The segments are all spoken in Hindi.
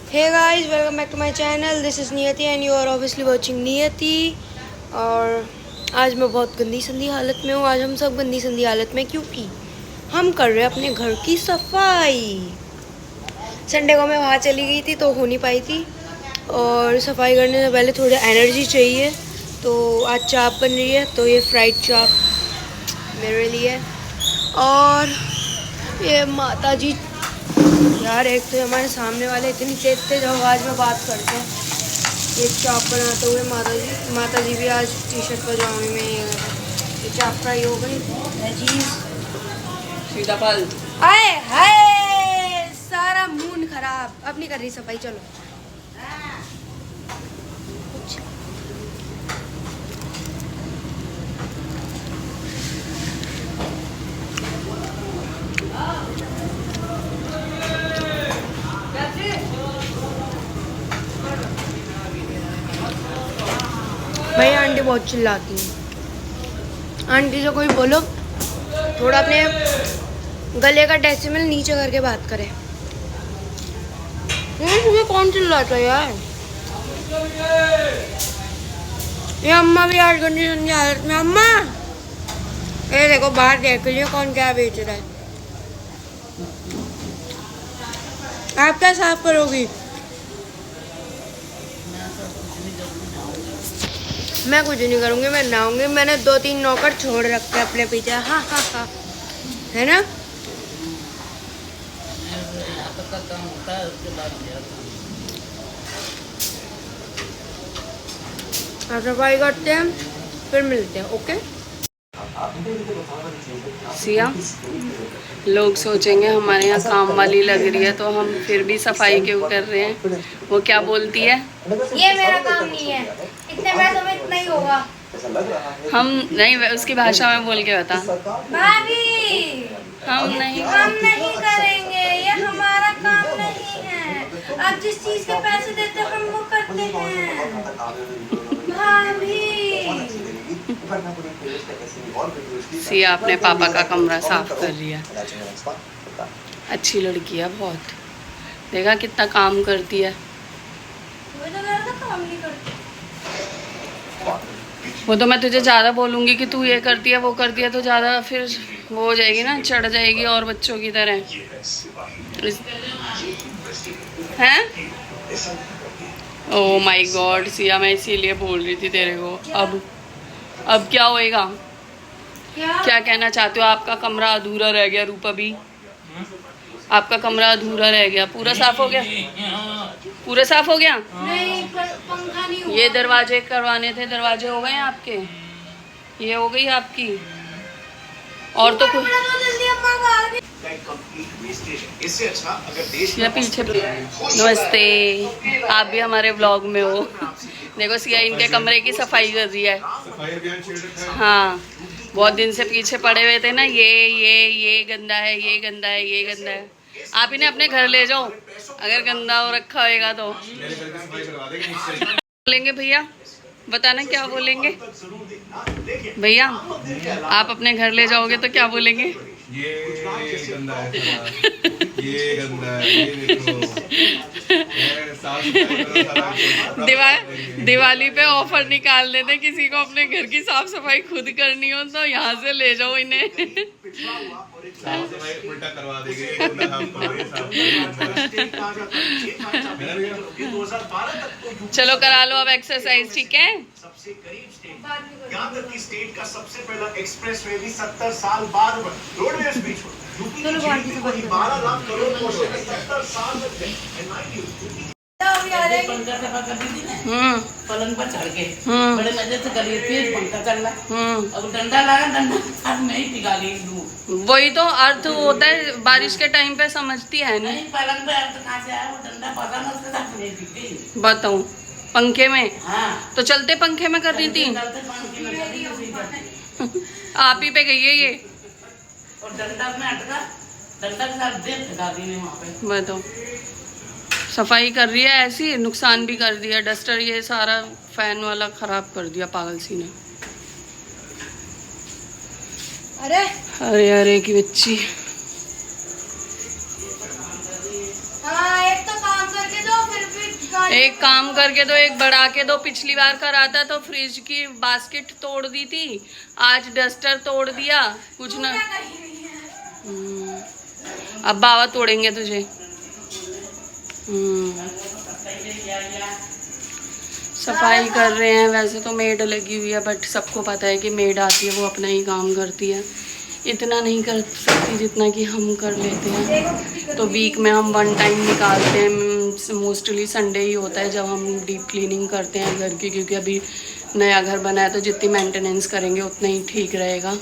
Hey guys, welcome back to my channel. This is Niyati and you are obviously watching Niyati. और आज मैं बहुत गंदी संदी हालत में हूँ। आज हम सब गंदी संदी हालत में क्योंकि हम कर रहे हैं अपने घर की सफाई। संडे को मैं वहाँ चली गई थी तो हो नहीं पाई थी और सफाई करने से पहले थोड़ी एनर्जी चाहिए। तो आज चाप बन रही है, तो ये फ्राइड चाप मेरे लिए। और ये माता जी यार, एक तो हमारे सामने वाले इतनी तेज तेज आवाज़ में बात करते हैं। ये चाप बनाते हुए माता जी भी आज टी शर्ट पजामे में ये चाप फ्राई हो गई। लजीज सीताफल आए हाय, सारा मूड खराब। अब नहीं कर रही सफाई, चलो। भाई आंटी बहुत चिल्लाती हैं। आंटी से कोई बोलो थोड़ा अपने गले का डेसिमल नीचे करके बात करे। तुम्हें कौन चिल्लाता है यार? ये अम्मा भी 8 घंटे की हालत में। अम्मा ये देखो, बाहर देख लियो कौन क्या बेच रहा है। आप क्या साफ करोगी? मैं कुछ नहीं करूँगी, मैं नहाऊंगी। मैंने 2-3 नौकर छोड़ रखे अपने पीछे। हाँ हाँ हाँ, है ना? सफाई करते हैं फिर मिलते हैं, ओके? सिया, लोग सोचेंगे हमारे यहाँ काम वाली लग रही है तो हम फिर भी सफाई क्यों कर रहे हैं। वो क्या बोलती है, ये मेरा काम नहीं है, इतने पैसों में इतना ही होगा। हम नहीं, उसकी भाषा में बोल के बता। भाभी हम नहीं करेंगे, ये हमारा काम नहीं है। आप जिस चीज के पैसे देते हैं हम वो करते हैं। भाभी सिया अपने पापा का कमरा साफ कर रही है। अच्छी लड़की है बहुत, देखा कितना काम करती है। वो तो मैं तुझे ज़्यादा बोलूँगी कि तू ये करती है वो करती है तो ज़्यादा फिर वो हो जाएगी ना, चढ़ जाएगी और बच्चों की तरह हैं। ओह माय गॉड सिया, मैं इसीलिए बोल रही थी तेरे को। अब क्या होएगा? क्या कहना चाहते हो? आपका कमरा अधूरा रह गया रूपा भी, आपका कमरा अधूरा रह गया। पूरा साफ हो गया? पूरा साफ हो गया? नहीं, पंखा नहीं हुआ। ये दरवाजे करवाने थे, दरवाजे हो गए हैं आपके? ये हो गई आपकी? और तो कुछ या पीछे। नमस्ते, आप भी हमारे ब्लॉग में हो। देखो सिया इनके कमरे की सफाई कर रही है। हाँ, बहुत दिन से पीछे पड़े हुए थे ना, ये गंदा है, ये गंदा है, ये गंदा है। आप इन्हें अपने घर ले जाओ, अगर गंदा हो रखा होएगा तो। बोलेंगे भैया, बताना क्या बोलेंगे भैया? आप अपने घर ले जाओगे तो क्या बोलेंगे? ये गंदा है, ये गंदा है, ये देखो। दिवाली पे ऑफर निकाल देते, किसी को अपने घर की साफ सफाई खुद करनी हो तो यहाँ से ले जाओ इन्हें। साफ सफाई उल्टा करवा देंगे। चलो करा लो अब एक्सरसाइज, ठीक है? यहाँ तक कि स्टेट का सबसे पहला एक्सप्रेसवे भी 70 साल बाद रोडवेज बीच यूपी की जीडीपी को 12 लाख करोड़ पहुंचे 70 साल में। पलंग पर चढ़ के बड़े मजे से करी थी, पंखा चलना। अब डंडा लगा, डंडा हाथ में ही टिका ली। वही तो अर्थ होता है, बारिश के टाइम पे समझती है नहीं। पलंग पे अर्थ कहाँ से आया? वो डंडा पता ना, उसके साथ नहीं टिकी। बताऊं, पंखे में? हाँ, तो चलते पंखे में कर रही थी। आप ही पे गई है ये। और डंडा में अटका, डंडा के साथ देख टिका दी वहाँ पे। बताओ, सफाई कर रही है ऐसी, नुकसान भी कर दिया। डस्टर ये सारा फैन वाला खराब कर दिया पागल सी ने। अरे अरे अरे की बच्ची। हाँ, एक तो काम करके दो, फिर एक काम करके दो, एक बढ़ा के दो। पिछली बार कराता तो फ्रिज की बास्केट तोड़ दी थी, आज डस्टर तोड़ दिया। कुछ ना, अब बाबा तोड़ेंगे तुझे। सफाई कर रहे हैं। वैसे तो मेड लगी हुई है, बट सबको पता है कि मेड आती है वो अपना ही काम करती है, इतना नहीं कर सकती जितना कि हम कर लेते हैं। तो वीक में हम 1 टाइम निकालते हैं, मोस्टली संडे ही होता है जब हम डीप क्लीनिंग करते हैं घर की, क्योंकि अभी नया घर बना है तो जितनी मेंटेनेंस करेंगे उतना ही ठीक रहेगा।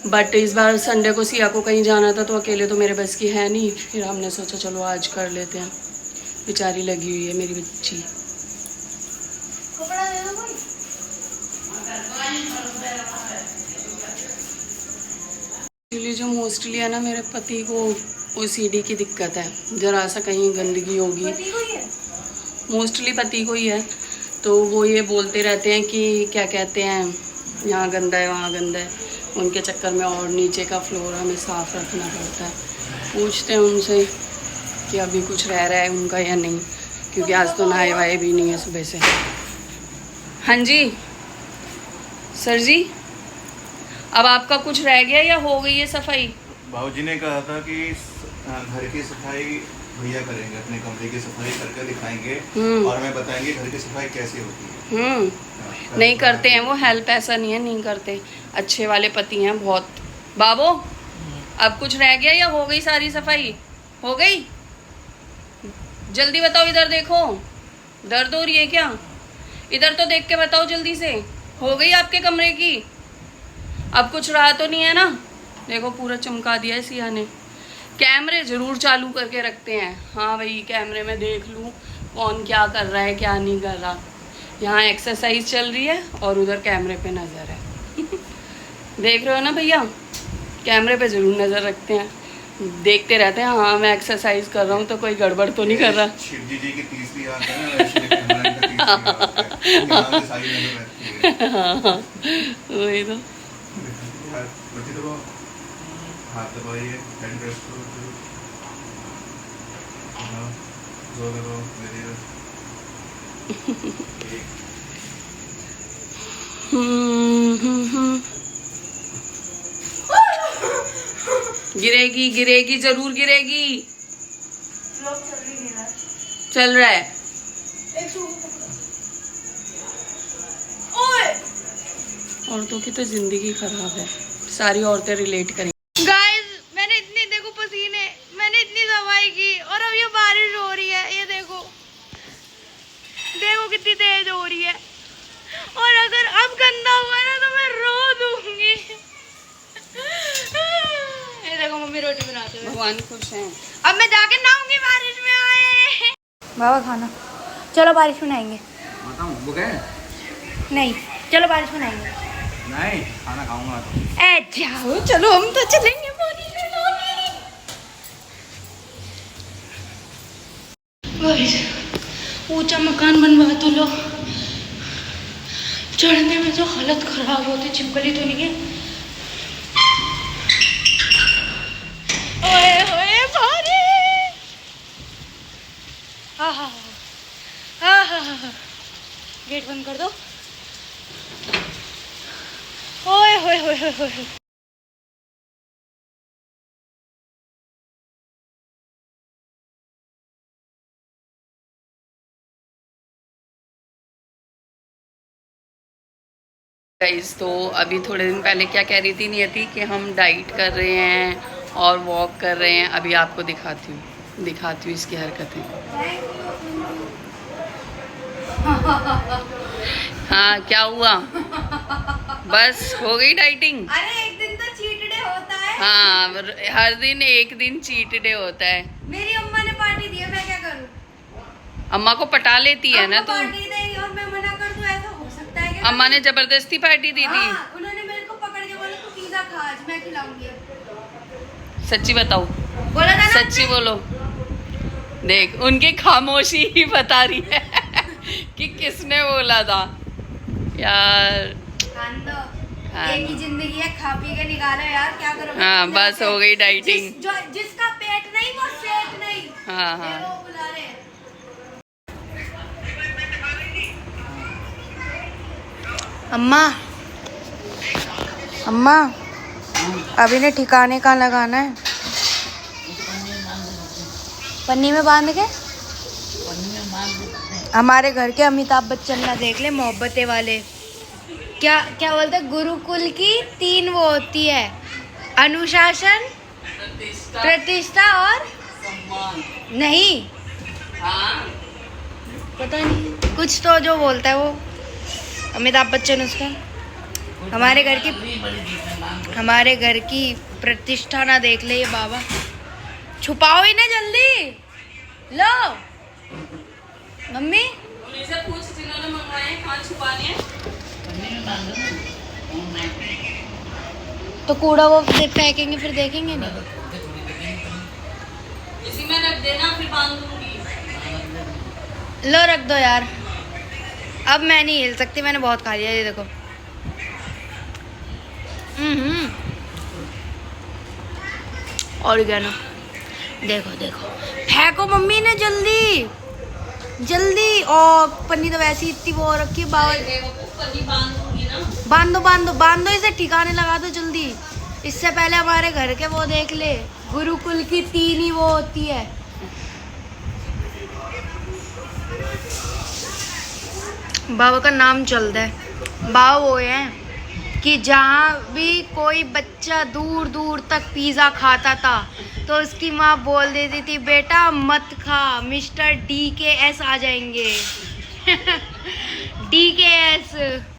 बट इस बार संडे को सिया को कहीं जाना था तो अकेले तो मेरे बस की है नहीं, फिर हमने सोचा चलो आज कर लेते हैं। बेचारी लगी हुई है मेरी बच्ची। एक्चुअली जो मोस्टली है ना, मेरे पति को OCD की दिक्कत है, ज़रा सा कहीं गंदगी होगी, मोस्टली पति को ही है, तो वो ये बोलते रहते हैं कि क्या कहते हैं, यहाँ गंदा है वहाँ गंदा है। उनके चक्कर में और नीचे का फ्लोर हमें साफ़ रखना पड़ता है। पूछते हैं उनसे कि अभी कुछ रह रहा है उनका या नहीं, क्योंकि आज तो नहाए वाए भी नहीं है सुबह से। हाँ जी सर जी, अब आपका कुछ रह गया या हो गई है सफाई? बाबूजी ने कहा था कि घर की सफाई भैया करेंगे, अपने कमरे की सफाई करके दिखाएंगे और हमें बताएंगे घर की सफाई कैसे होती है। नहीं करते हैं वो हेल्प, ऐसा नहीं है नहीं करते, अच्छे वाले पति हैं बहुत। बाबू अब कुछ रह गया या हो गई सारी सफाई? हो गई? जल्दी बताओ, इधर देखो, दर्द हो रही है क्या? इधर तो देख के बताओ जल्दी से, हो गई आपके कमरे की? अब कुछ रहा तो नहीं है ना? देखो पूरा चमका दिया है सिया ने। कैमरे ज़रूर चालू करके रखते हैं, हाँ भाई कैमरे में देख लूँ कौन क्या कर रहा है क्या नहीं कर रहा। यहाँ एक्सरसाइज चल रही है और उधर कैमरे पे नज़र है। देख रहे हो ना भैया, कैमरे पे ज़रूर नज़र रखते हैं, देखते रहते हैं हाँ मैं एक्सरसाइज कर रहा हूँ तो कोई गड़बड़ तो नहीं कर रहा। शिव जी की तीसरी आंख है ना, वैसे कैमरा इनका तीसरी आंख है, यहाँ से सारी नजर रहती है। हाँ वही तो। बच्चे तो हाथ दबाइए, हैंड रेस्ट करो, जोर लगाओ, धीरे गिरेगी गिरेगी जरूर गिरेगी। चल रहा है। औरतों की तो जिंदगी खराब है, सारी औरतें रिलेट करेंगी। गाइस मैंने इतनी देखो पसीने, मैंने इतनी सफाई की और अब ये बारिश हो रही है, ये देखो देखो कितनी तेज हो रही है। और अगर अब गंदा हुआ ना तो मैं रो दूंगी। ये देखो मम्मी रोटी बनाते हुए, भगवान खुश हैं। अब मैं जाके नहाऊंगी बारिश में आए। बाबा खाना, चलो बारिश में नहाएंगे। नहीं चलो बारिश में नहाएंगे। नहीं खाना खाऊंगा तो। ए जाओ चलो, हम तो चलेंगे बारिश में नहाने। ऊंचा मकान बनवा तो लो, चढ़ने में जो हालत खराब होती, छिपकली तो नहीं है। ओए ओए बारिश, हाँ हाँ हाँ हाँ हाँ, गेट बंद कर दो। ओए होए होए होए होए। गाइस तो अभी थोड़े दिन पहले क्या कह रही थी नियति कि हम डाइट कर रहे हैं और वॉक कर रहे हैं। अभी आपको दिखाती हूँ इसकी हरकतें। हाँ क्या हुआ? बस हो गई डाइटिंग? अरे एक दिन तो चीट डे होता है। हाँ हर दिन एक दिन चीट डे होता है। मेरी अम्मा ने पार्टी दी है, मैं क्या करूँ? अम्मा को पटा लेती है ना तू। पार्टी देगी और मैं मना कर दूँ, ऐसा हो सकता है क्या? अम्मा ने जबरदस्ती पार्टी दी थी। हाँ, उन्होंने मेरे को पकड़ के बोला तू पिज्जा खा, आज मैं खिलाऊंगी। सच्ची बताओ, बोला था ना सच्ची बोलो। देख उनकी खामोशी ही बता रही है कि किसने बोला था यार। खान दो, हाँ। एक ही जिंदगी है, खा पी के निकालो यार, क्या करो? हाँ बस हो गई डाइटिंग। जिसका पेट नहीं वो सेठ नहीं। हाँ हाँ देखो बुला रहे हैं। अम्मा अम्मा अभी ने ठिकाने कहाँ लगाना है? पन्नी में बांध के। हमारे घर के अमिताभ बच्चन ना देख ले, मोहब्बतें वाले। क्या क्या बोलते हैं? गुरुकुल की 3 वो होती है, अनुशासन, प्रतिष्ठा और नहीं पता नहीं कुछ तो जो बोलता है वो अमिताभ बच्चन उसका। हमारे घर की प्रतिष्ठा ना देख ले ये बाबा। छुपाओ ही ना जल्दी। लो मम्मी उनसे पूछ जिन्होंने मंगवाए हैं कहाँ छुपाने हैं। तो कूड़ा वो फेंकेंगे फिर देखेंगे नहीं। इसी में रख देना फिर बांध दूंगी। लो रख दो यार, अब मैं नहीं हिल सकती, मैंने बहुत खा लिया। ये देखो ऑर्गेनो। देखो देखो फेंको मम्मी ने जल्दी जल्दी। और पन्नी तो वैसे ही इतनी वो रखी बाबा। पन्नी बांध दूंगी ना। बांधो बांधो बांधो, इसे ठिकाने लगा दो जल्दी। इससे पहले हमारे घर के वो देख ले, गुरुकुल की 3 ही वो होती है। बाबा का नाम चलता है। बाबा वो है कि जहाँ भी कोई बच्चा दूर दूर तक पिज़्ज़ा खाता था तो उसकी माँ बोल देती थी, बेटा मत खा, मिस्टर DKS आ जाएंगे। DKS।